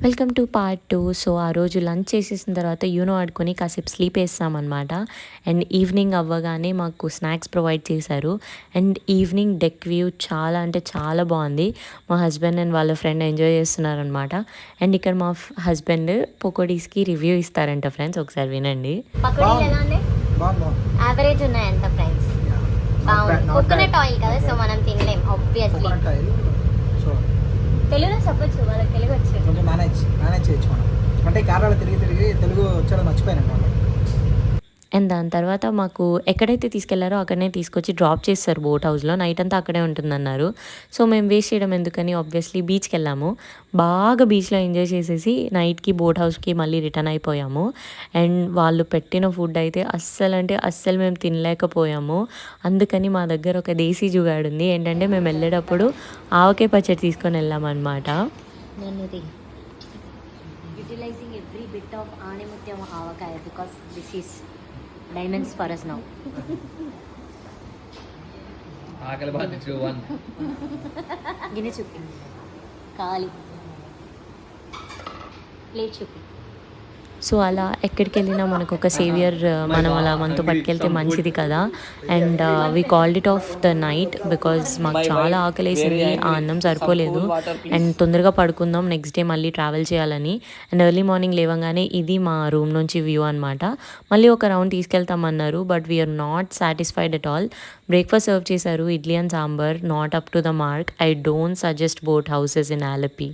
Welcome to part 2. So ఆ రోజు lunch చేసేసిన తర్వాత యూనో ఆడుకొని కాసేపు స్లీప్ వేస్తామన్నమాట. అండ్ ఈవినింగ్ అవ్వగానే మాకు స్నాక్స్ ప్రొవైడ్ చేశారు. అండ్ ఈవినింగ్ డెక్ వ్యూ చాలా అంటే చాలా బాగుంది. మా హస్బెండ్ అండ్ వాళ్ళ ఫ్రెండ్ ఎంజాయ్ చేస్తున్నారనమాట. అండ్ ఇక్కడ మా హస్బెండ్ పకోడీస్కి రివ్యూ ఇస్తారంట ఫ్రెండ్స్, ఒకసారి వినండి. యావరేజ్ ఉన్నాయంట ఫ్రెండ్స్. కోకోనట్ ఆయిల్ కదా, సో మనం తినలేం ఆబ్వియస్లీ. తెలుగులో చెప్పొచ్చు, వాళ్ళకి తెలుగు వచ్చు, కొంచెం మేనేజ్ చేయొచ్చు మనం. అంటే కేరళలో తిరిగి తెలుగు వచ్చాడో మర్చిపోయాను వాళ్ళు. అండ్ దాని తర్వాత మాకు ఎక్కడైతే తీసుకెళ్లారో అక్కడనే తీసుకొచ్చి డ్రాప్ చేస్తారు బోట్ హౌస్లో. నైట్ అంతా అక్కడే ఉంటుందన్నారు. సో మేము వేస్ట్ చేయడం ఎందుకని ఆబ్వియస్లీ బీచ్కి వెళ్ళాము. బాగా బీచ్లో ఎంజాయ్ చేసేసి నైట్కి బోట్ హౌస్కి మళ్ళీ రిటర్న్ అయిపోయాము. అండ్ వాళ్ళు పెట్టిన ఫుడ్ అయితే అస్సలు మేము తినలేకపోయాము. అందుకని మా దగ్గర ఒక దేశీ జుగాడు ఉంది. ఏంటంటే మేము వెళ్ళేటప్పుడు ఆవకాయ పచ్చడి తీసుకొని వెళ్ళామన్నమాట. యూటిలైజింగ్ ఎవ్రీ బిట్ ఆఫ్ ఆణిముత్యం avakaya because this is diamonds for us now. ఆకలి బాధించు వన్ గిన్నె చూపి, కాలి ప్లేట్ చూపి. సో అలా ఎక్కడికి వెళ్ళినా మనకు ఒక సేవియర్ మనం అలా మనతో పట్టుకెళ్తే మంచిది కదా. And we called it off the night because మాకు చాలా ఆకలేసింది, ఆ అన్నం సరిపోలేదు. అండ్ తొందరగా పడుకుందాం నెక్స్ట్ డే మళ్ళీ ట్రావెల్ చేయాలని. అండ్ ఎర్లీ మార్నింగ్ లేవగానే ఇది మా రూమ్ నుంచి వ్యూ అనమాట. మళ్ళీ ఒక రౌండ్ తీసుకెళ్తామన్నారు, but we are not satisfied at all. Breakfast serve చేశారు, idli and sambar, not up to the mark. I don't suggest boat houses in ఆలపి.